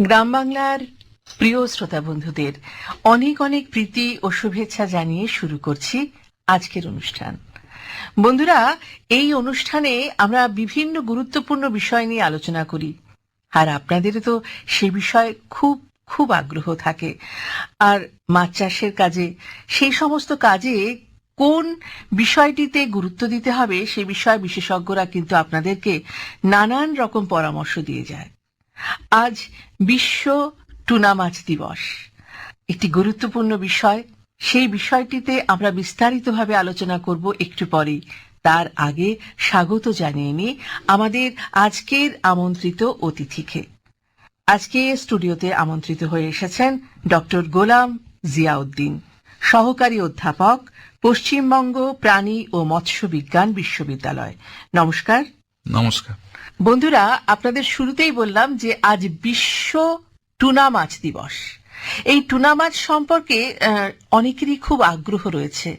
গ্রাম বাংলার প্রিয় শ্রোতা বন্ধুদের অনেক অনেক প্রীতি ও শুভেচ্ছা জানিয়ে শুরু করছি আজকের অনুষ্ঠান। বন্ধুরা, এই অনুষ্ঠানে আমরা বিভিন্ন গুরুত্বপূর্ণ বিষয় নিয়ে আলোচনা করি, আর আপনাদেরও তো সে বিষয়ে খুব খুব আগ্রহ থাকে। আর মাছ চাষের কাজে, সেই সমস্ত কাজে কোন বিষয়টিতে গুরুত্ব দিতে হবে সে বিষয়ে বিশেষজ্ঞরা কিন্তু আপনাদেরকে নানান রকম পরামর্শ দিয়ে যায়। আজ বিশ্ব টুনা মাছ দিবস, একটি গুরুত্বপূর্ণ বিষয়। সেই বিষয়টিতে আমরা বিস্তারিতভাবে আলোচনা করব একটু পরেই। তার আগে স্বাগত জানিয়ে নিই আমাদের আজকের আমন্ত্রিত অতিথিকে। আজকে স্টুডিওতে আমন্ত্রিত হয়ে এসেছেন ডক্টর গোলাম জিয়াউদ্দিন, সহকারী অধ্যাপক, পশ্চিমবঙ্গ প্রাণী ও মৎস্য বিজ্ঞান বিশ্ববিদ্যালয়। নমস্কার। নমস্কার বন্ধুরা, আপনাদের শুরুতেই বললাম যে আজ বিশ্ব টুনা মাছ দিবস। এই টুনা মাছ সম্পর্কে অনেকেরই খুব আগ্রহ রয়েছে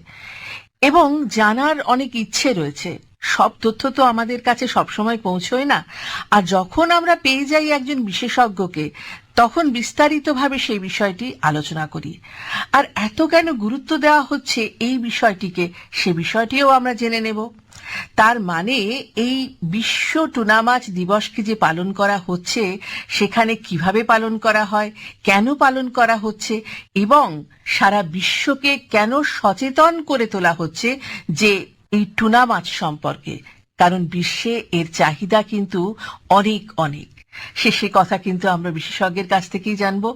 এবং জানার অনেক ইচ্ছে রয়েছে। সব তথ্য তো আমাদের কাছে সবসময় পৌঁছয় না, আর যখন আমরা পেয়ে যাই একজন বিশেষজ্ঞকে, তখন বিস্তারিতভাবে সেই বিষয়টি আলোচনা করি। আর এত কেন গুরুত্ব দেওয়া হচ্ছে এই বিষয়টিকে, সে বিষয়টিও আমরা জেনে নেব। তার মানে এই বিশ্ব টুনা মাছ দিবসকে যে পালন করা হচ্ছে, সেখানে কিভাবে পালন করা হয়, কেন পালন করা হচ্ছে, এবং সারা বিশ্বকে কেন সচেতন করে তোলা হচ্ছে যে এই টুনা মাছ সম্পর্কে। কারণ বিশ্বে এর চাহিদা কিন্তু অনেক অনেক। সে কথা কিন্তু আমরা বিশেষজ্ঞের কাছ থেকেই জানবো।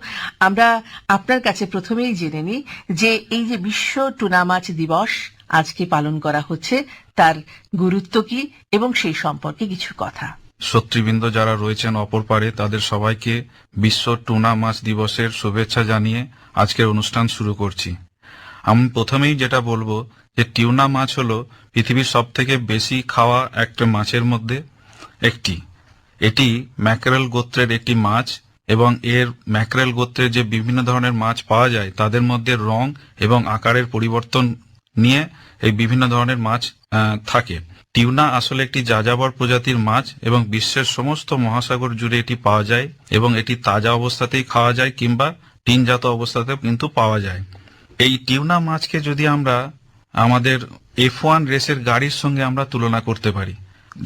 আমরা আপনার কাছে প্রথমেই জেনে নিই যে এই যে বিশ্ব টুনা মাছ দিবস আজকে পালন করা হচ্ছে, তার গুরুত্ব কি এবং সেই সম্পর্কে কিছু কথা। শ্রোতৃবৃন্দ যারা রয়েছেন অপর পারে, তাদের সবাইকে বিশ্ব টুনা মাছ দিবসের শুভেচ্ছা জানিয়ে আজকের অনুষ্ঠান শুরু করছি। আমি প্রথমেই যেটা বলবো যে টিউনা মাছ হলো পৃথিবীর সব থেকে বেশি খাওয়া একটা মাছের মধ্যে একটি। এটি ম্যাকরেল গোত্রের একটি মাছ, এবং এর ম্যাকরেল গোত্রের যে বিভিন্ন ধরনের মাছ পাওয়া যায় তাদের মধ্যে রং এবং আকারের পরিবর্তন নিয়ে এই বিভিন্ন ধরনের মাছ থাকে। টিউনা আসলে একটি যাযাবর প্রজাতির মাছ এবং বিশ্বের সমস্ত মহাসাগর জুড়ে এটি পাওয়া যায়, এবং এটি তাজা অবস্থাতেই খাওয়া যায় কিংবা টিনজাত অবস্থাতেও কিন্তু পাওয়া যায়। এই টিউনা মাছকে যদি আমরা আমাদের F1 রেসের গাড়ির সঙ্গে আমরা তুলনা করতে পারি,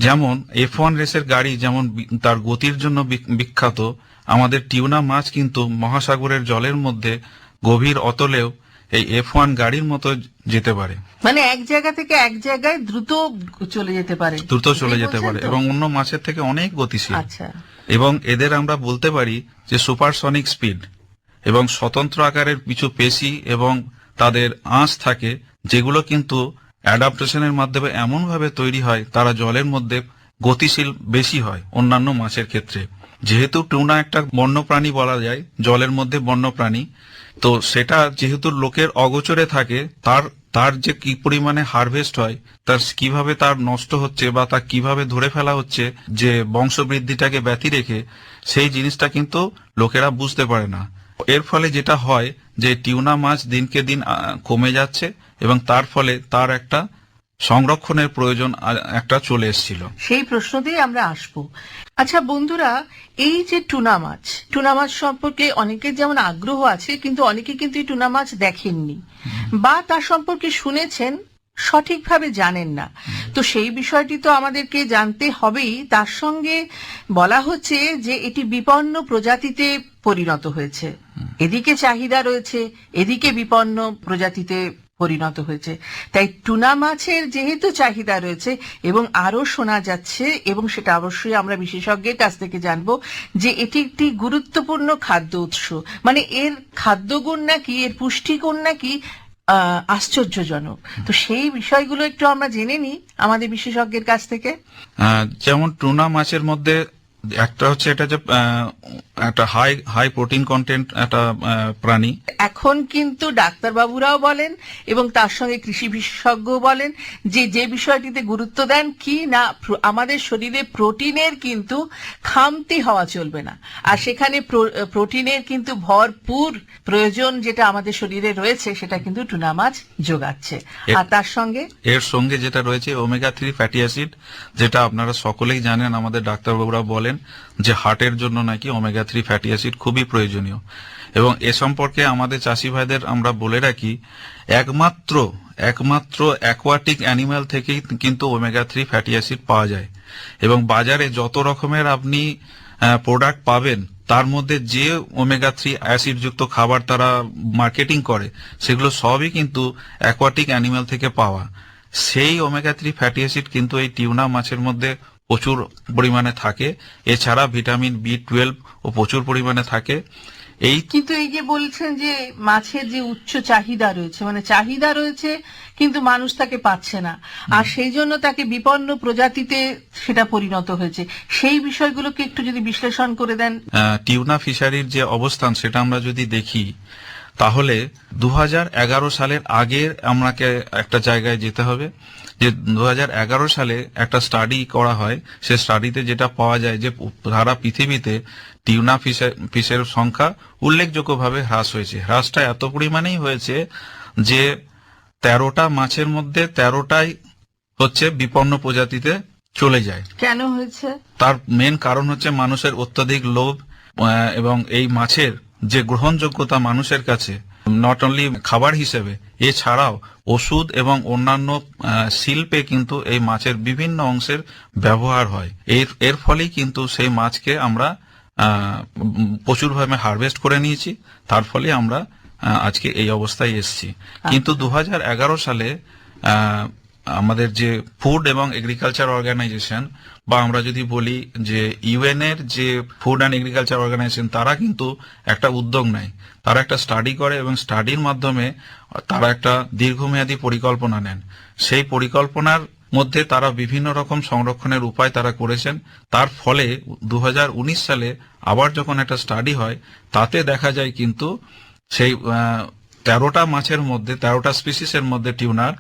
যেমন F1 রেসের গাড়ি যেমন তার গতির জন্য বিখ্যাত, আমাদের টিউনা মাছ কিন্তু মহাসাগরের জলের মধ্যে গভীর অতলেও এই F1 গাড়ির মতো যেতে পারে, মানে এক জায়গা থেকে এক জায়গায় দ্রুত চলে যেতে পারে এবং অন্য মাছের থেকে অনেক গতিশীল। আচ্ছা। এবং এদের আমরা বলতে পারি যে সুপারসনিক স্পিড, এবং স্বতন্ত্র আকারের কিছু পেশি এবং তাদের আঁশ থাকে, যেগুলো কিন্তু অ্যাডাপ্টেশনের মাধ্যমে এমন ভাবে তৈরি হয় তারা জলের মধ্যে গতিশীল বেশি হয় অন্যান্য মাছের ক্ষেত্রে। যেহেতু টুনা একটা বন্যপ্রাণী বলা যায়, জলের মধ্যে বন্যপ্রাণী, তো সেটা যেহেতু লোকের অগোচরে থাকে, তার যে কি পরিমাণে হারভেস্ট হয়, তার কিভাবে তার নষ্ট হচ্ছে বা তা কিভাবে ধরে ফেলা হচ্ছে যে বংশবৃদ্ধিটাকে ব্যতি রেখে, সেই জিনিসটা কিন্তু লোকেরা বুঝতে পারে না। এর ফলে যেটা হয় যে টিউনা মাছ দিনকে দিন কমে যাচ্ছে, এবং তার ফলে তার একটা সংরক্ষণের প্রয়োজন একটা চলে এসেছিল। সেই প্রশ্নতেই আমরা আসব। আচ্ছা বন্ধুরা, এই যে টুনা মাছ সম্পর্কে অনেকের যেমন আগ্রহ আছে, কিন্তু অনেকে কিন্তু এই টুনা মাছ দেখেননি বা তার সম্পর্কে শুনেছেন, সঠিকভাবে জানেন না। তো সেই বিষয়টি তো আমাদেরকে জানতে হবেই। তার সঙ্গে বলা হচ্ছে যে এটি বিপন্ন প্রজাতিতে পরিণত হয়েছে। এদিকে চাহিদা রয়েছে, এদিকে বিপন্ন প্রজাতিতে পরিণত হয়েছে। তাই টুনা মাছের যেহেতু চাহিদা রয়েছে, এবং আরো শোনা যাচ্ছে, এবং সেটা অবশ্যই আমরা বিশেষজ্ঞের কাছ থেকে জানবো, যে এটি একটি গুরুত্বপূর্ণ খাদ্য উৎস। মানে এর খাদ্যগুণ নাকি, এর পুষ্টিগুণ নাকি আশ্চর্যজনক। তো সেই বিষয়গুলো একটু আমরা জেনে নিই আমাদের বিশেষজ্ঞের কাছ থেকে। যেমন টুনা মাছের মধ্যে একটা হচ্ছে এটা যে একটা হাই প্রোটিন কন্টেন্ট একটা প্রাণী। এখন কিন্তু ডাক্তারবাবুরাও বলেন এবং তার সঙ্গে কৃষি বিশেষজ্ঞ বলেন যে বিষয়টিতে গুরুত্ব দেন কি না, আমাদের শরীরে প্রোটিনের কিন্তু খামতি হওয়া চলবে না। আর সেখানে প্রোটিনের কিন্তু ভরপুর প্রয়োজন যেটা আমাদের শরীরে রয়েছে, সেটা কিন্তু টুনা মাছ যোগাচ্ছে। আর তার সঙ্গে এর সঙ্গে যেটা রয়েছে ওমেগা 3 ফ্যাটি অ্যাসিড, যেটা আপনারা সকলেই জানেন, আমাদের ডাক্তারবাবুরা বলেন করেন যে হার্টের জন্য নাকি ওমেগা 3 ফ্যাটি অ্যাসিড খুবই প্রয়োজনীয়। এবং এ সম্পর্কে আমাদের চাষি ভাইদের আমরা বলে রাখি, একমাত্র অ্যাকোয়াটিক অ্যানিমাল থেকেই কিন্তু ওমেগা 3 ফ্যাটি অ্যাসিড পাওয়া যায়। এবং বাজারে যত রকমের আপনি প্রোডাক্ট পাবেন, তার মধ্যে যে ওমেগা 3 অ্যাসিড যুক্ত খাবার তারা মার্কেটিং করে, সেগুলো সবই কিন্তু অ্যাকোয়াটিক অ্যানিমাল থেকে পাওয়া। সেই ওমেগা 3 ফ্যাটি অ্যাসিড কিন্তু এই টিউনা মাছের মধ্যে প্রচুর পরিমাণে থাকে। এছাড়া ভিটামিন B12 ও প্রচুর পরিমাণে থাকে। কিন্তু এই যে বলছেন যে মাছের যে উচ্চ চাহিদা রয়েছে, মানে চাহিদা রয়েছে কিন্তু মানুষ তাকে পাচ্ছে না, আর সেই জন্য তাকে বিপন্ন প্রজাতিতে সেটা পরিণত হয়েছে, সেই বিষয়গুলোকে একটু যদি বিশ্লেষণ করে দেন। টিউনা ফিশারির যে অবস্থান সেটা আমরা যদি দেখি, তাহলে 2011 সালের আগে আমাকে একটা জায়গায় যেতে হবে। যে 2011 সালে একটা স্টাডি করা হয়, সে স্টাডিতে যেটা পাওয়া যায় যে সারা পৃথিবীতে টিউনা ফিশের সংখ্যা উল্লেখযোগ্যভাবে হ্রাস হয়েছে। হ্রাসটা এত পরিমাণেই হয়েছে যে 13টা মাছের মধ্যে 13টাই হচ্ছে বিপন্ন প্রজাতিতে চলে যায়। কেন হয়েছে? তার মেন কারণ হচ্ছে মানুষের অত্যধিক লোভ, এবং এই মাছের যে গ্রহণযোগ্যতা মানুষের কাছে, নট অনলি খাবার হিসেবে, এছাড়াও ওষুধ এবং অন্যান্য শিল্পে কিন্তু এই মাছের বিভিন্ন অংশের ব্যবহার হয়। এর ফলেই কিন্তু সেই মাছকে আমরা প্রচুরভাবে হারভেস্ট করে নিয়েছি, তার ফলে আমরা আজকে এই অবস্থায় এসেছি। কিন্তু 2011 সালে আমাদের যে ফুড এবং এগ্রিকালচার অর্গানাইজেশন, বা আমরা যদি বলি যে ইউএন এর যে ফুড অ্যান্ড এগ্রিকালচার অর্গানাইজেশন, তারা কিন্তু একটা উদ্যোগ নেয়। তারা একটা স্টাডি করে এবং স্টাডির মাধ্যমে তারা একটা দীর্ঘমেয়াদী পরিকল্পনা নেন। সেই পরিকল্পনার মধ্যে তারা বিভিন্ন রকম সংরক্ষণের উপায় তারা করেছেন। তার ফলে 2019 সালে আবার যখন একটা স্টাডি হয়, তাতে দেখা যায় কিন্তু সেই 13টা মাছের মধ্যে, 13টা স্পিসিসের মধ্যে টুনার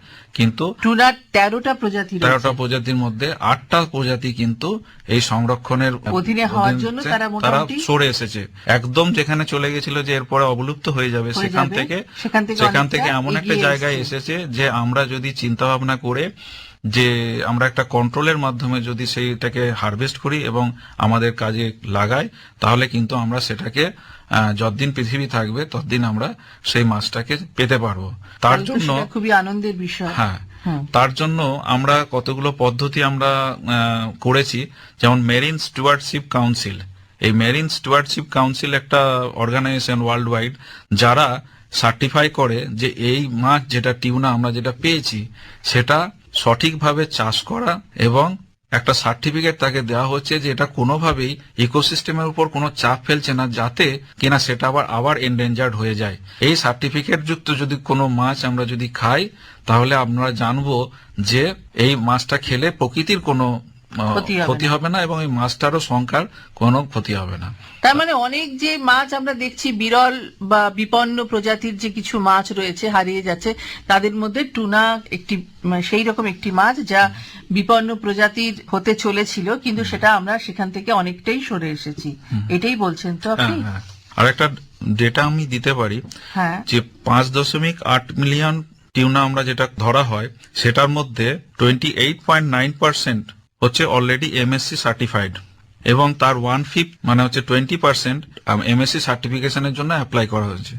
13টা প্রজাতি, 13টা প্রজাতির মধ্যে 8টা প্রজাতি কিন্তু এই সংরক্ষণের অধীনে হওয়ার জন্য তারা সরে এসেছে। একদম যেখানে চলে গেছিল যে এরপরে অবলুপ্ত হয়ে যাবে, সেখান থেকে এমন একটা জায়গায় এসেছে যে আমরা যদি চিন্তা ভাবনা করে যে আমরা একটা কন্ট্রোলের মাধ্যমে যদি সেইটাকে হারভেস্ট করি এবং আমাদের কাজে লাগাই, তাহলে কিন্তু আমরা সেটাকে যতদিন পৃথিবী থাকবে ততদিন আমরা সেই মাছটাকে পেতে পারবো। তার জন্য খুবই আনন্দের বিষয়। হ্যাঁ, তার জন্য আমরা কতগুলো পদ্ধতি আমরা করেছি। যেমন মেরিন স্টুয়ার্ডশিপ কাউন্সিল, এই মেরিন স্টুয়ার্ডশিপ কাউন্সিল একটা অর্গানাইজেশন ওয়ার্ল্ড ওয়াইড, যারা সার্টিফাই করে যে এই মাছ যেটা টিউনা আমরা যেটা পেয়েছি সেটা সঠিকভাবে চাষ করা, এবং একটা সার্টিফিকেট তাকে দেওয়া হচ্ছে যে এটা কোনোভাবেই ইকোসিস্টেমের উপর কোনো চাপ ফেলছে না, যাতে কিনা সেটা আবার এন্ডেঞ্জার্ড হয়ে যায়। এই সার্টিফিকেট যুক্ত যদি কোনো মাছ আমরা যদি খাই, তাহলে আমরা জানবো যে এই মাছটা খেলে প্রকৃতির কোনো ক্ষতি হবে না এবং এই মাছটারও সংখ্যার কোনো ক্ষতি হবে না। তার মানে অনেক যে মাছ আমরা দেখছি বিরল বা বিপন্ন প্রজাতির যে কিছু মাছ রয়েছে, হারিয়ে যাচ্ছে, তাদের মধ্যে টুনা একটি সেই রকম একটি মাছ যা বিপন্ন প্রজাতির হতে চলেছিল, কিন্তু সেটা আমরা সেখান থেকে অনেকটাই সরে এসেছি, এটাই বলছেন তো আপনি? আর একটা ডেটা আমি দিতে পারি, যে 5.8 মিলিয়ন টিউনা আমরা যেটা ধরা হয়, সেটার মধ্যে 28.9% হচ্ছে অলরেডি এমএসসি সার্টিফাইড, এবং তার 1/5 মানে হচ্ছে 20% এমএসসি সার্টিফিকেশনের জন্য অ্যাপ্লাই করা হয়েছে।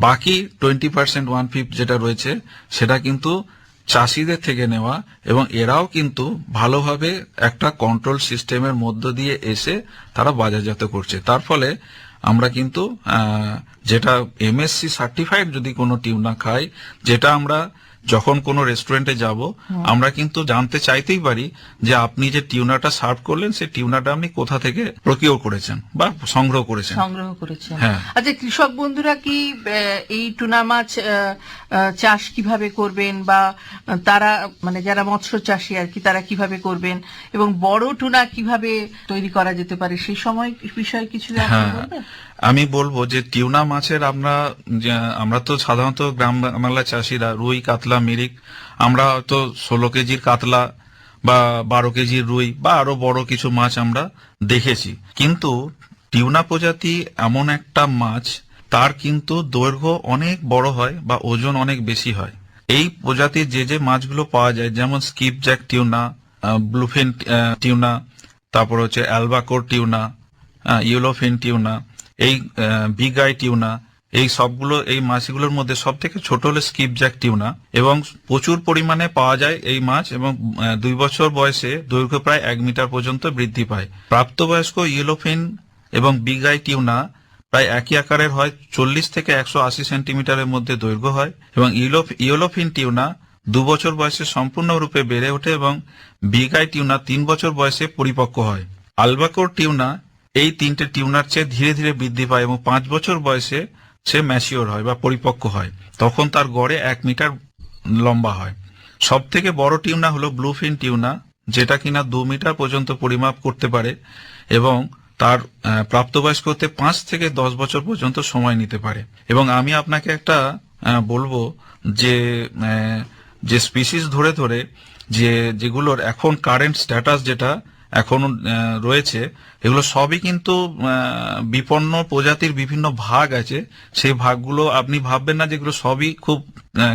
বাকি 20% 1/5 যেটা রয়েছে সেটা কিন্তু চাষিদের থেকে নেওয়া, এবং এরাও কিন্তু ভালোভাবে একটা কন্ট্রোল সিস্টেমের মধ্য দিয়ে এসে তারা বাজারজাত করছে। তার ফলে আমরা কিন্তু যেটা এমএসসি সার্টিফাইড যদি কোনো টিউনা খাই, যেটা আমরা যখন কোনো রেস্টুরেন্টে যাব আমরা কিন্তু জানতে চাইতেই পারি যে আপনি যে টিউনাটা সার্ভ করলেন সেই টিউনাটা আপনি কোথা থেকে প্রকিউর করেছেন বা সংগ্রহ করেছেন। হ্যাঁ। আচ্ছা, কৃষক বন্ধুরা কি এই টুনা মাছ চাষ কিভাবে করবেন, বা তারা মানে যারা মৎস্য চাষী আর কি, তারা কিভাবে করবেন, এবং বড় টুনা কিভাবে তৈরি করা যেতে পারে, সেই সময় বিষয়ে কিছু বলবেন? আমি বলবো যে টিউনা মাছের আমরা তো সাধারণত গ্রাম বাংলা চাষিরা রুই, কাতলা, মিরিক, আমরা হয়তো 16 কেজির কাতলা বা 12 কেজির রুই বা আরো বড় কিছু মাছ আমরা দেখেছি। কিন্তু টিউনা প্রজাতি এমন একটা মাছ, তার কিন্তু দৈর্ঘ্য অনেক বড় হয় বা ওজন অনেক বেশি হয়। এই প্রজাতির যে মাছগুলো পাওয়া যায়, যেমন স্কিপজ্যাক টিউনা, ব্লুফিন টিউনা, তারপর হচ্ছে অ্যালবাকোর টিউনা, ইয়েলোফিন টিউনা, এই বিগ আই টিউনা, এই সবগুলো এই মাছগুলোর মধ্যে সব থেকে ছোট হলো স্কিপজ্যাক টিউনা, এবং প্রচুর পরিমাণে পাওয়া যায় এই মাছ, এবং 2 বছর বয়সে দৈর্ঘ্য প্রায় 1 মিটার পর্যন্ত বৃদ্ধি পায়। প্রাপ্তবয়স্ক ইয়েলোফিন এবং বিগ আই টিউনা প্রায় একই আকারের হয়, 40 থেকে 180 সেন্টিমিটারের মধ্যে দৈর্ঘ্য হয়, এবং ইয়েলোফিন টিউনা 2 বছর বয়সে সম্পূর্ণরূপে বেড়ে ওঠে, এবং বিগ আই টিউনা 3 বছর বয়সে পরিপক্ক হয়। আলবাকোর টিউনা এই 3টে টিউনার চেয়ে ধীরে ধীরে বৃদ্ধি পায় এবং 5 বছর বয়সে সে ম্যাচিওর হয় বা পরিপক্ক হয়, তখন তার গড়ে 1 মিটার লম্বা হয়। সব থেকে বড় টিউনা হলো ব্লুফিন টিউনা, যেটা কিনা 2 মিটার পর্যন্ত পরিমাপ করতে পারে, এবং তার প্রাপ্তবয়স্ক হতে 5 থেকে 10 বছর পর্যন্ত সময় নিতে পারে। এবং আমি আপনাকে একটা বলবো যে যে স্পিসিস ধরে ধরে যেগুলোর এখন কারেন্ট স্ট্যাটাস যেটা এখন রয়েছে, এগুলো সবই কিন্তু বিপন্ন প্রজাতির বিভিন্ন ভাগ আছে। সেই ভাগগুলো আপনি ভাববেন না যেগুলো সবই খুব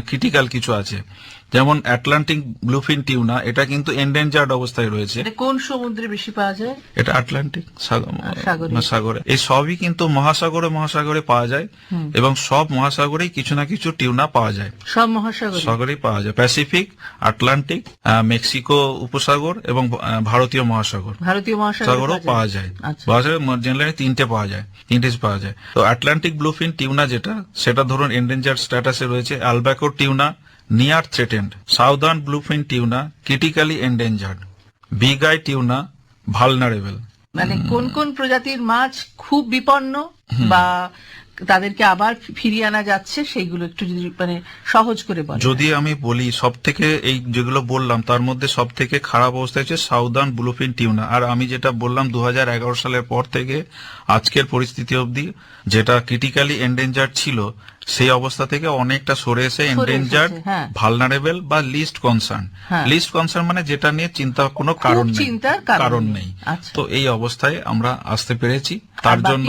ক্রিটিক্যাল কিছু আছে। যেমন আটলান্টিক ব্লুফিন টিউনা, এটা কিন্তু এন্ডেঞ্জার্ড অবস্থায় রয়েছে। কোন সমুদ্রে বেশি পাওয়া যায়? এটা আটলান্টিক সাগরে। এই সবই কিন্তু মহাসাগরে পাওয়া যায়, এবং সব মহাসাগরেই কিছু না কিছু টিউনা পাওয়া যায়। সব সাগরেই পাওয়া যায়, প্যাসিফিক, আটলান্টিক, মেক্সিকো উপসাগর এবং ভারতীয় মহাসাগরও পাওয়া যায়। জেনারেলি 3টে পাওয়া যায়। তো আটলান্টিক ব্লুফিন টিউনা সেটা ধরুন এন্ডেঞ্জার্ড স্ট্যাটাসে রয়েছে। Albacore tuna near threatened, southern bluefin tuna critically endangered, big eye tuna vulnerable. মানে কোন কোন প্রজাতির মাছ খুব বিপন্ন বা তাদেরকে আবার ফিরিয়ে আনা যাচ্ছে, সেইগুলো একটু যদি মানে সহজ করে বলেন। যদি আমি বলি, সব থেকে এই যেগুলো বললাম তার মধ্যে সব থেকে খারাপ অবস্থা হচ্ছে সাউদার্ন ব্লুফিন টিউনা। আর আমি যেটা বললাম 2011 সালের পর থেকে আজকের পরিস্থিতি অবধি যেটা ক্রিটিক্যালি এন্ডেঞ্জার্ড ছিল, সেই অবস্থা থেকে অনেকটা সরে এসে এন্ডেঞ্জার্ড, ভালনারেবল বা লিস্ট কনসার্ন মানে যেটা নিয়ে চিন্তার কোনো কারণ নেই। তো এই অবস্থায় আমরা আসতে পেরেছি। তার জন্য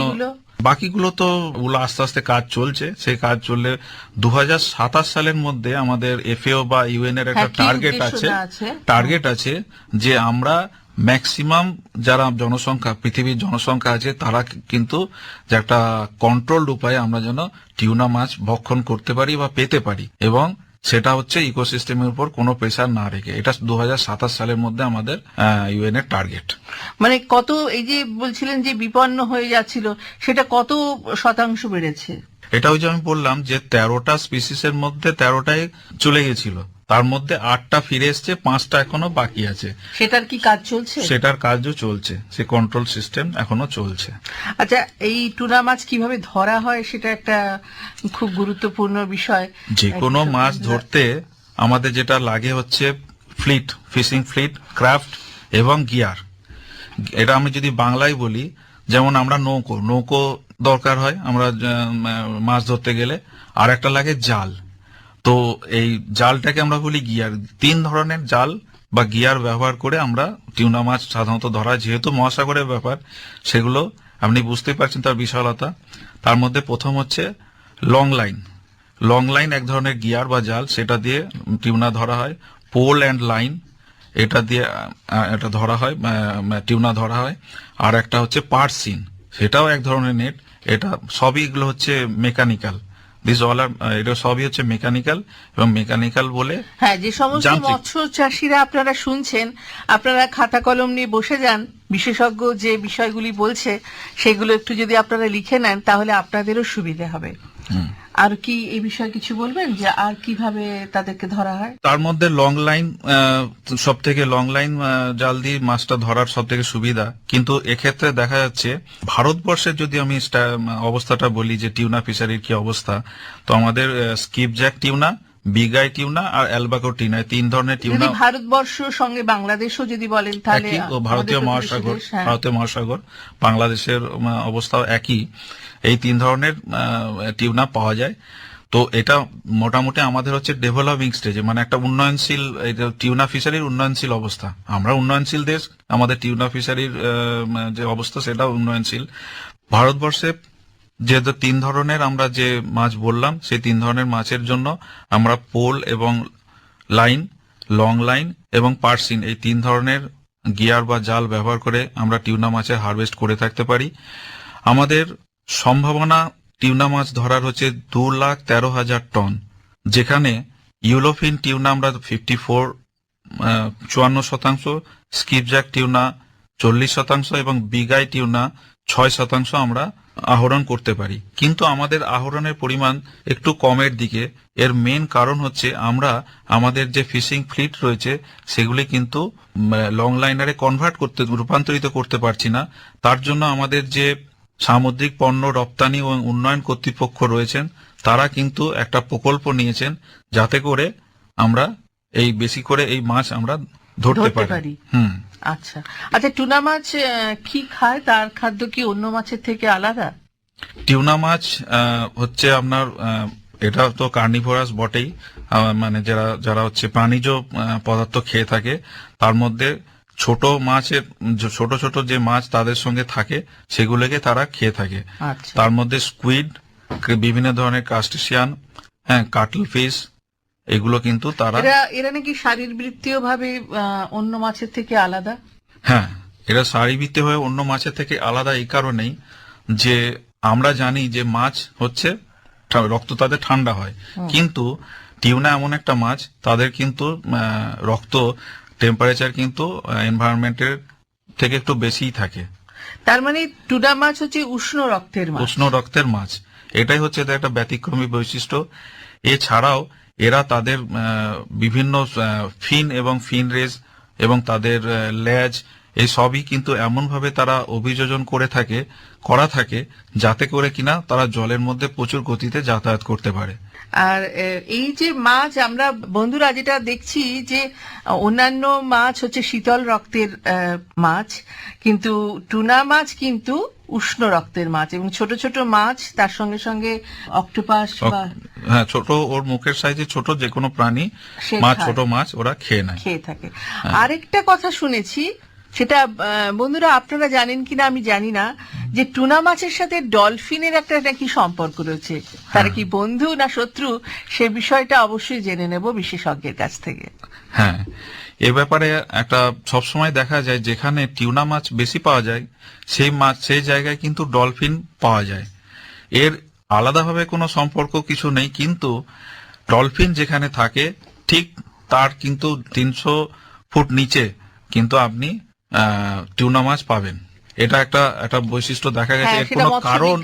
বাকিগুলো তো আস্তে আস্তে কাজ চলছে। সেই কাজ চললে 2027 সালের মধ্যে আমাদের এফএও বা ইউএন এর একটা টার্গেট আছে যে আমরা ম্যাক্সিমাম যারা পৃথিবীর জনসংখ্যা আছে, তারা কিন্তু যে একটা কন্ট্রোলড উপায়ে আমরা যেন টিউনা মাছ ভক্ষণ করতে পারি বা পেতে পারি, এবং সেটা হচ্ছে ইকোসিস্টেমের উপর কোনো প্রেসার না রেখে। এটা 2027 সালের মধ্যে আমাদের ইউএন এর টার্গেট। মানে কত, এই যে বলছিলেন যে বিপন্ন হয়ে যাচ্ছিল, সেটা কত শতাংশ বেড়েছে? এটা ওই যে আমি বললাম যে 13টা স্পিসিসের মধ্যে 13টাই চলে গেছিল, তার মধ্যে 8টা ফিরে এসছে, 5টা এখনো বাকি আছে। সেটার কি কাজ চলছে? সেটার কাজও চলছে, সে কন্ট্রোল সিস্টেম এখনো চলছে। আচ্ছা, এই টুনা মাছ কিভাবে ধরা হয় সেটা একটা খুব গুরুত্বপূর্ণ বিষয়। যে কোনো মাছ ধরতে আমাদের যেটা লাগে হচ্ছে ফিশিং ফ্লিট, ক্রাফট এবং গিয়ার। এটা আমি যদি বাংলায় বলি, যেমন আমরা নৌকো দরকার হয় আমরা মাছ ধরতে গেলে, আর একটা লাগে জাল। তো এই জালটাকে আমরা বলি গিয়ার। 3 ধরনের জাল বা গিয়ার ব্যবহার করে আমরা টিউনা মাছ সাধারণত ধরা। যেহেতু মহাসাগরের ব্যাপার, সেগুলো আপনি বুঝতেই পারছেন তার বিশালতা। তার মধ্যে প্রথম হচ্ছে লং লাইন এক ধরনের গিয়ার বা জাল, সেটা দিয়ে টিউনা ধরা হয়। পোল অ্যান্ড লাইন, এটা দিয়ে এটা ধরা হয়, টিউনা ধরা হয়। আর একটা হচ্ছে পার্সিন, সেটাও এক ধরনের নেট। এটা সবই এগুলো হচ্ছে মেকানিক্যাল। এটা সবই হচ্ছে মেকানিক্যাল, এবং মেকানিক্যাল বলে যে সমস্ত মৎস্য চাষিরা আপনারা শুনছেন, আপনারা খাতা কলম নিয়ে বসে যান, বিশেষজ্ঞ যে বিষয়গুলি বলছে সেগুলো একটু যদি আপনারা লিখে নেন, তাহলে আপনাদেরও সুবিধা হবে। আর কি এই বিষয়ে কিছু বলবেন যে আর কিভাবে তাদেরকে ধরা হয়? তার মধ্যে লং লাইন, সব থেকে লং লাইন জাল দিয়ে মাছটা ধরার সব থেকে সুবিধা। কিন্তু এক্ষেত্রে দেখা যাচ্ছে ভারতবর্ষের যদি আমি অবস্থাটা বলি যে টিউনা ফিশারির কি অবস্থা, তো আমাদের স্কিপজ্যাক টিউনা, বিগ আই টিউনা আর অ্যালবাকোর টিউনা, 3 ধরনের টিউনা। ভারতবর্ষ সঙ্গে বাংলাদেশও যদি বলেন তাহলে ভারতীয় মহাসাগর বাংলাদেশের অবস্থাও একই। এই 3 ধরনের টিউনা পাওয়া যায়। তো এটা মোটামুটি আমাদের হচ্ছে ডেভেলপিং স্টেজে, মানে একটা উন্নয়নশীল টিউনা ফিশারির উন্নয়নশীল অবস্থা। আমরা উন্নয়নশীল দেশ, আমাদের টিউনা ফিশারির যে অবস্থা সেটা উন্নয়নশীল। ভারতবর্ষে যেহেতু 3 ধরনের আমরা যে মাছ বললাম, সেই 3 ধরনের মাছের জন্য আমরা পোল এবং লাইন, লং লাইন এবং পার্সিন, এই 3 ধরনের গিয়ার বা জাল ব্যবহার করে আমরা টিউনা মাছের হারভেস্ট করে থাকতে পারি। আমাদের সম্ভাবনা টিউনা মাছ ধরার হচ্ছে 2,13,000 টন, যেখানে ইউলোফিন টিউনা আমরা 54 স্কিপজ্যাক টিউনা 40% এবং বিগাই টিউনা 6% আমরা আহরণ করতে পারি। কিন্তু আমাদের আহরণের পরিমাণ একটু কমের দিকে। এর মেন কারণ হচ্ছে আমরা আমাদের যে ফিশিং ফ্লিট রয়েছে সেগুলি কিন্তু লং লাইনারে রূপান্তরিত করতে পারছি না। তার জন্য আমাদের যে সামুদ্রিক পণ্য রপ্তানি ও উন্নয়ন কর্তৃপক্ষ রয়েছেন তারা কিন্তু একটা প্রকল্প নিয়েছেন যাতে করে আমরা এই বেশি করে এই মাছ আমরা ধরতে পারি। আচ্ছা আচ্ছা, টুনা মাছ কি খায়? তার খাদ্য কি অন্য মাছের থেকে আলাদা? টিউনা মাছ হচ্ছে আপনার এটা তো কার্নিভোরাস বটেই, মানে যারা হচ্ছে প্রাণীজ পদার্থ খেয়ে থাকে। তার মধ্যে ছোট মাছের ছোট ছোট যে মাছ তাদের সঙ্গে থাকে সেগুলোকে তারা খেয়ে থাকে। আচ্ছা, তার মধ্যে স্কুইড, বিভিন্ন ধরনের ক্রাস্টেশিয়ান, কাটল ফিশ, এগুলো কিন্তু তারা এরা নাকি শারীরবৃত্তীয় ভাবে অন্য মাছের থেকে আলাদা। হ্যাঁ, এরা শারীরবৃত্তীয় হয়ে অন্য মাছের থেকে আলাদা এই কারণেই যে আমরা জানি যে মাছ হচ্ছে রক্ত তাদের ঠান্ডা হয়, কিন্তু টিউনা এমন একটা মাছ তাদের কিন্তু রক্ত টেম্পারেচার কিন্তু এনভায়রনমেন্টের থেকে একটু বেশিই থাকে। তার মানে টুনা মাছ হচ্ছে উষ্ণ রক্তের মাছ। উষ্ণ রক্তের মাছ, এটাই হচ্ছে এদের একটা ব্যতিক্রমী বৈশিষ্ট্য। এছাড়াও এরা তাদের বিভিন্ন ফিন এবং ফিন রেজ এবং তাদের লেজ এই সবই কিন্তু এমন ভাবে তারা অভিযোজন করা থাকে যাতে করে কিনা তারা জলের মধ্যে প্রচুর গতিতে যাতায়াত করতে পারে। আর এই যে মাছ আমরা বন্ধুরা যেটা দেখছি যে অন্যান্য মাছ হচ্ছে শীতল রক্তের মাছ, কিন্তু টুনা মাছ কিন্তু উষ্ণ রক্তের মাছ, এবং ছোট ছোট মাছ তার সঙ্গে সঙ্গে অক্টোপাস বা হ্যাঁ, ছোট ওর মুখের সাইজে ছোট যে কোনো প্রাণী মাছ, ছোট মাছ ওরা খেয়ে থাকে। আরেকটা কথা শুনেছি, সেটা বন্ধুরা আপনারা জানেন কিনা আমি জানি না, যে টুনা মাছের সাথে ডলফিনের একটা নাকি সম্পর্ক রয়েছে। তারা কি বন্ধু না শত্রু, সে বিষয়টা অবশ্যই জেনে নেব বিশেষজ্ঞের কাছ থেকে। হ্যাঁ, এ ব্যাপারে একটা সবসময় দেখা যায় যেখানে টিউনা মাছ বেশি পাওয়া যায় সেই জায়গায় কিন্তু ডলফিন পাওয়া যায়। এর আলাদাভাবে কোনো সম্পর্ক কিছু নেই, কিন্তু ডলফিন যেখানে থাকে ঠিক তার কিন্তু 300 ফুট নিচে কিন্তু আপনি টিউনা মাছ পাবেন। এটা একটা বৈশিষ্ট্য দেখা গেছে। এর কোনো কারণ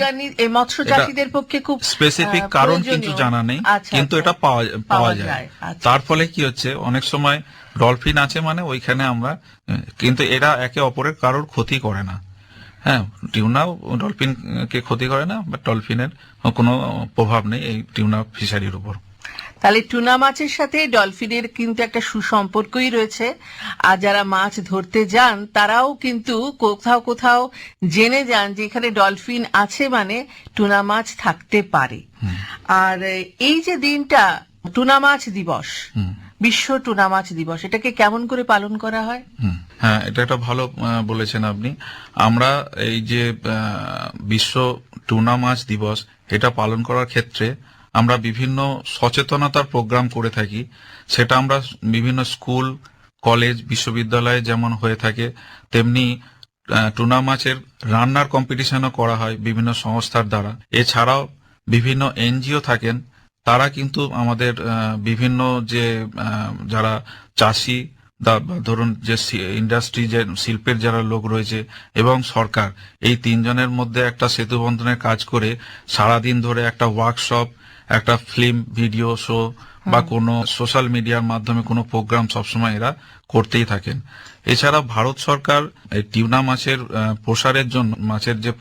মৎস্য চাষীদের পক্ষে খুব স্পেসিফিক কারণ কিন্তু জানা নেই, কিন্তু এটা পাওয়া যায়। তার ফলে কি হচ্ছে, অনেক সময় ডলফিন আছে মানে ওইখানে আমরা, কিন্তু এরা একে অপরের কারোর ক্ষতি করে না। হ্যাঁ, টিউনাও ডলফিনকে ক্ষতি করে না, বাট ডলফিনের কোনো প্রভাব নেই এই টিউনা ফিশারির উপর। তাহলে টুনা মাছের সাথে ডলফিনের কিন্তু একটা সুসম্পর্কই রয়েছে। আর যারা মাছ ধরতে যান তারাও কিন্তু কোথাও কোথাও জেনে যান যে এখানে ডলফিন আছে মানে টুনা মাছ থাকতে পারে। আর এই যে দিনটা টুনা মাছ দিবস, বিশ্ব টুনা মাছ দিবস, এটাকে কেমন করে পালন করা হয়? হ্যাঁ, এটা একটা ভালো বলেছেন আপনি। আমরা এই যে বিশ্ব টুনা মাছ দিবস এটা পালন করার ক্ষেত্রে আমরা বিভিন্ন সচেতনতার প্রোগ্রাম করে থাকি। সেটা আমরা বিভিন্ন স্কুল, কলেজ, বিশ্ববিদ্যালয়ে যেমন হয়ে থাকে, তেমনি টুনা মাছের রান্নার কম্পিটিশনও করা হয় বিভিন্ন সংস্থার দ্বারা। এছাড়াও বিভিন্ন এনজিও থাকেন, তারা কিন্তু আমাদের বিভিন্ন যে যারা চাষি ধরুন যে ইন্ডাস্ট্রি, যে শিল্পের যারা লোক রয়েছে এবং সরকার, এই তিনজনের মধ্যে একটা সেতু বন্ধনের কাজ করে সারাদিন ধরে একটা ওয়ার্কশপ, একটা ফিল্ম ভিডিও শো বা কোনো সোশ্যাল মিডিয়ার মাধ্যমে কোনো প্রোগ্রাম সবসময় এরা করতেই থাকেন। এছাড়া ভারত সরকার এই টিউনা মাছের প্রসারের জন্য মাছের যে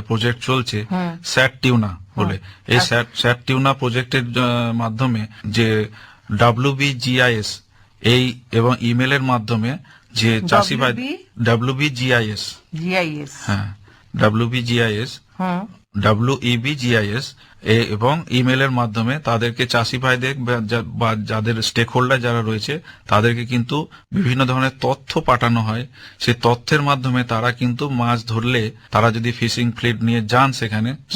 প্রজেক্ট চলছে স্যাট টিউনা বলে, এই স্যাট টিউনা প্রজেক্টের মাধ্যমে যে WBGIS এই এবং ইমেলের মাধ্যমে যে চাষি ভাই WBGIS, হ্যাঁ WBGIS, WEBGIS এবং ইমেলের মাধ্যমে তাদেরকে চাষি ভাইদের বা যাদের স্টেক হোল্ডার যারা রয়েছে তাদেরকে কিন্তু বিভিন্ন ধরনের তথ্য পাঠানো হয়। সেই তথ্যের মাধ্যমে তারা কিন্তু মাছ ধরলে, তারা যদি ফিশিং ফ্লিট নিয়ে যান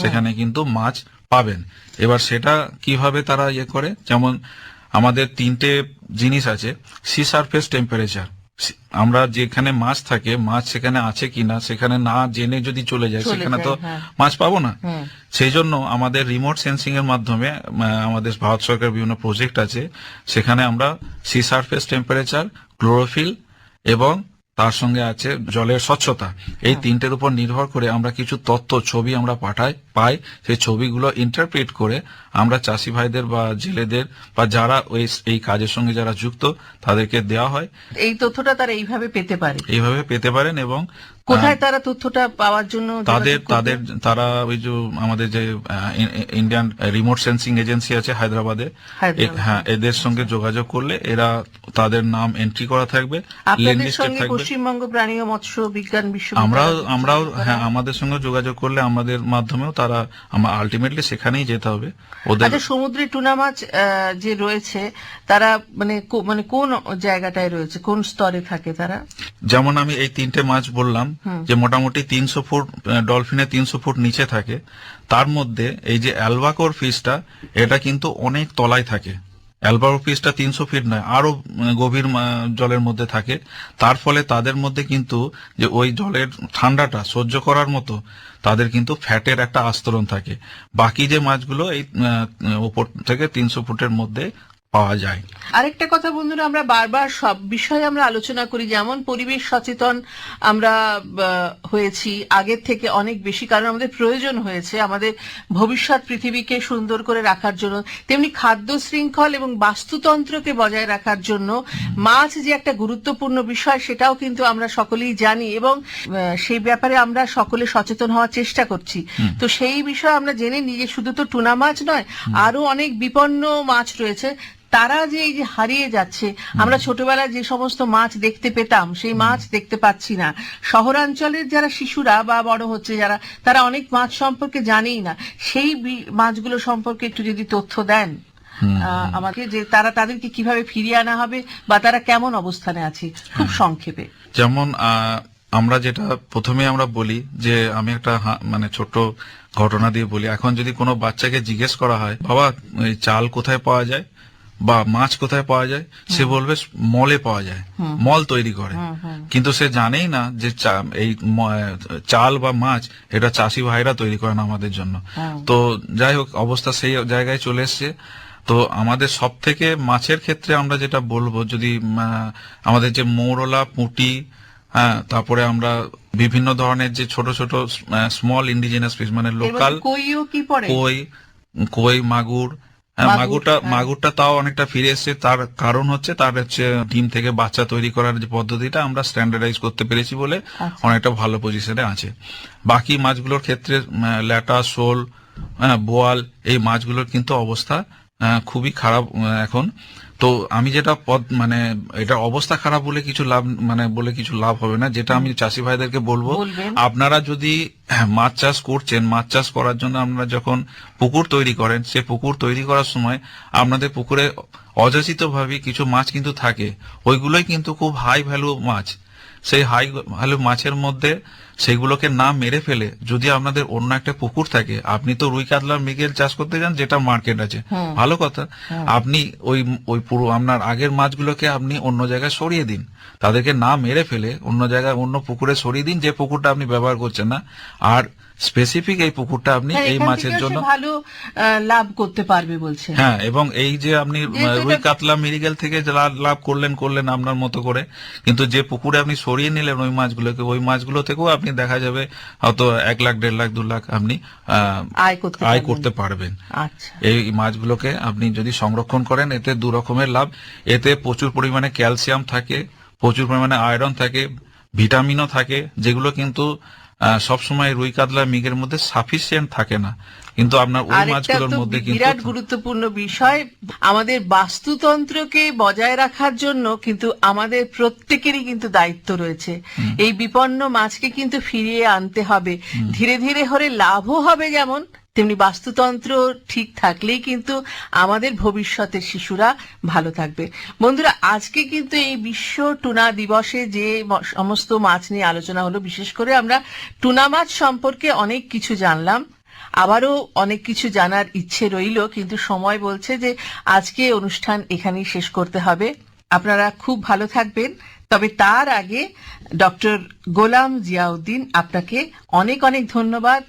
সেখানে কিন্তু মাছ পাবেন। এবার সেটা কিভাবে তারা করে, যেমন আমাদের 3টে জিনিস আছে: সি সারফেস টেম্পারেচার, আমরা যেখানে মাছ থাকে, মাছ সেখানে আছে কিনা সেখানে না জেনে যদি চলে যায় সেখানে তো হ্যাঁ। মাছ পাবো না। হুম। সেই জন্য আমাদের রিমোট সেন্সিং এর মাধ্যমে আমাদের ভারত সরকার বিভিন্ন প্রজেক্ট আছে, সেখানে আমরা সি সারফেস টেম্পারেচার, ক্লোরোফিল এবং তার সঙ্গে আছে জলের স্বচ্ছতা, এই তিনটের উপর নির্ভর করে আমরা কিছু তথ্য ছবি আমরা পাই। সেই ছবিগুলো ইন্টারপ্রেট করে আমরা চাষি ভাইদের বা জেলেদের বা যারা এই কাজের সঙ্গে যারা যুক্ত তাদেরকে দেওয়া হয়। এই তথ্যটা তারা এইভাবে পেতে পারে। এইভাবে পেতে পারেন এবং কোথায় তারা তথ্যটা পাওয়ার জন্য তারা ওই যে আমাদের যে ইন্ডিয়ান রিমোট সেন্সিং এজেন্সি আছে হায়দ্রাবাদে, হ্যাঁ, এদের সঙ্গে যোগাযোগ করলে এরা তাদের নাম এন্ট্রি করা থাকবে, আপনাদের সঙ্গে পশ্চিমবঙ্গ প্রাণী ও মৎস্য বিজ্ঞান আমরাও হ্যাঁ, আমাদের সঙ্গে যোগাযোগ করলে আমাদের মাধ্যমেও তারা আলটিমেটলি সেখানেই যেতে হবে ওদের। আচ্ছা, সমুদ্রে টুনা মাছ যে রয়েছে তারা মানে কোন জায়গাটায় রয়েছে, কোন স্তরে থাকে তারা? যেমন আমি এই তিনটে মাছ বললাম যে মোটামুটি 300 ফুট, ডলফিনে 300 ফুট নিচে থাকে। তার মধ্যে এই যে অ্যালবাকোর ফিশটা, এটা কিন্তু অনেক তলায় থাকে। অ্যালবাকোর ফিশটা 300 ফিট নয়, আরো গভীর জলের মধ্যে থাকে। তার ফলে তাদের মধ্যে কিন্তু যে ওই জলের ঠান্ডাটা সহ্য করার মতো তাদের কিন্তু ফ্যাটের একটা আস্তরণ থাকে। বাকি যে মাছগুলো এই উপর থেকে 300 ফুটের মধ্যে পাওয়া যায়। আরেকটা কথা বন্ধুরা, আমরা বারবার সব বিষয়ে আমরা আলোচনা করি, যেমন পরিবেশ সচেতন আমরা হয়েছি আগের থেকে অনেক বেশি, কারণ আমাদের প্রয়োজন হয়েছে আমাদের ভবিষ্যৎ পৃথিবীকে সুন্দর করে রাখার জন্য, তেমনি খাদ্য শৃঙ্খল এবং বাস্তুতন্ত্রকে বজায় রাখার জন্য মাছ যে একটা গুরুত্বপূর্ণ বিষয় সেটাও কিন্তু আমরা সকলেই জানি এবং সেই ব্যাপারে আমরা সকলে সচেতন হওয়ার চেষ্টা করছি। তো সেই বিষয়ে আমরা জেনে নিই যে শুধু তো টুনা মাছ নয়, আরো অনেক বিপন্ন মাছ রয়েছে, তারা যে এই যে হারিয়ে যাচ্ছে। আমরা ছোটবেলায় যে সমস্ত মাছ দেখতে পেতাম সেই মাছ দেখতে পাচ্ছি না। শহরাঞ্চলের যারা শিশুরা বা বড় হচ্ছে যারা, তারা অনেক মাছ সম্পর্কে জানেই না। সেই মাছগুলো সম্পর্কে একটু যদি তথ্য দেন আমাকে, যে তাদেরকে কিভাবে ফিরিয়ে আনা হবে বা তারা কেমন অবস্থানে আছে, খুব সংক্ষেপে। যেমন আমরা যেটা প্রথমে আমরা বলি যে, আমি একটা মানে ছোট ঘটনা দিয়ে বলি। এখন যদি কোনো বাচ্চাকে জিজ্ঞেস করা হয়, বাবা এই চাল কোথায় পাওয়া যায় বা মাছ কোথায় পাওয়া যায়, সে বলবে মলে পাওয়া যায়, মল তৈরি করে। কিন্তু সে জানেই না যে এই চাল বা মাছ এটা চাষি ভাইরা তৈরি করেন আমাদের জন্য। তো যাই হোক, অবস্থা সেই জায়গায় চলে এসছে। তো আমাদের সব থেকে মাছের ক্ষেত্রে আমরা যেটা বলবো, যদি আমাদের যে মৌরলা, পুঁটি, হ্যাঁ, তারপরে আমরা বিভিন্ন ধরনের যে ছোট ছোট স্মল ইন্ডিজিনাস ফিশ, মানে লোকাল কই, মাগুর, মাগুরটা তাও অনেকটা ফিরে এসছে। তার কারণ হচ্ছে তার ডিম থেকে বাচ্চা তৈরি করার যে পদ্ধতিটা আমরা স্ট্যান্ডার্ডাইজ করতে পেরেছি বলে অনেকটা ভালো পজিশনে আছে। বাকি মাছগুলোর ক্ষেত্রে ল্যাটা, শোল, বোয়াল, এই মাছগুলোর কিন্তু অবস্থা খুবই খারাপ এখন। তো আমি যেটা মানে এটা অবস্থা খারাপ বলে কিছু লাভ হবে না। যেটা আমি চাষি ভাইদেরকে বলবো, আপনারা যদি মাছ চাষ করছেন, মাছ চাষ করার জন্য আপনারা যখন পুকুর তৈরি করেন, সে পুকুর তৈরি করার সময় আপনাদের পুকুরে অযাচিতভাবে কিছু মাছ কিন্তু থাকে, ওইগুলোই কিন্তু খুব হাই ভ্যালু মাছ। সেই হাই ভ্যালু মাছের মধ্যে সেগুলোকে না মেরে ফেলে যদি আপনাদের অন্য একটা পুকুর থাকে, আপনি তো রুই, কাতলা, মৃগেল চাষ করতে যান যেটা মার্কেট আছে, ভালো কথা, আপনি ওই পুরো আপনার আগের মাছগুলোকে আপনি অন্য জায়গায় সরিয়ে দিন, তাদেরকে না মেরে ফেলে অন্য জায়গায় অন্য পুকুরে সরিয়ে দিন, যে পুকুরটা আপনি ব্যবহার করছেন না। আর স্পেসিফিক এই পুকুরটা আপনি এই মাছের জন্য ভালো লাভ করতে পারবে বলছে। হ্যাঁ, এবং এই যে আপনি রুই, কাতলা, মৃগেল থেকে লাভ করলেন আপনার মতো করে, কিন্তু যে পুকুরে আপনি সরিয়ে নিলেন ওই মাছগুলোকে, ওই মাছগুলো থেকেও আপনি দেখা যাবে হয়তো 1 লাখ, 1.5 লাখ, 2 লাখ আপনি আয় করতে পারবেন। এই মাছগুলোকে আপনি যদি সংরক্ষণ করেন, এতে 2 রকমের লাভ। এতে প্রচুর পরিমাণে ক্যালসিয়াম থাকে, প্রচুর পরিমাণে আয়রন থাকে, ভিটামিনও থাকে, যেগুলো কিন্তু সবসময় রুই, কাতলা, মৃগের মধ্যে সাফিসিয়েন্ট থাকে না, কিন্তু আপনার ওই মাছগুলোর মধ্যে কিন্তু বিরাট গুরুত্বপূর্ণ বিষয়। আমাদের বাস্তুতন্ত্রকে বজায় রাখার জন্য কিন্তু আমাদের প্রত্যেকেরই কিন্তু দায়িত্ব রয়েছে। এই বিপন্ন মাছকে কিন্তু ফিরিয়ে আনতে হবে। ধীরে ধীরে হলে লাভও হবে, যেমন তেমনি বাস্তুতন্ত্র ঠিক থাকলেই কিন্তু আমাদের ভবিষ্যতের শিশুরা ভালো থাকবে। বন্ধুরা, আজকে কিন্তু এই বিশ্ব টুনা দিবসে যে সমস্ত মাছ নিয়ে আলোচনা হলো, বিশেষ করে আমরা টুনা মাছ সম্পর্কে অনেক কিছু জানলাম, আবারও অনেক কিছু জানার ইচ্ছে রইল, কিন্তু সময় বলছে যে আজকে অনুষ্ঠান এখানেই শেষ করতে হবে। আপনারা খুব ভালো থাকবেন। তবে তার আগে ডক্টর গোলাম জিয়াউদ্দিন, আপনাকে অনেক অনেক ধন্যবাদ।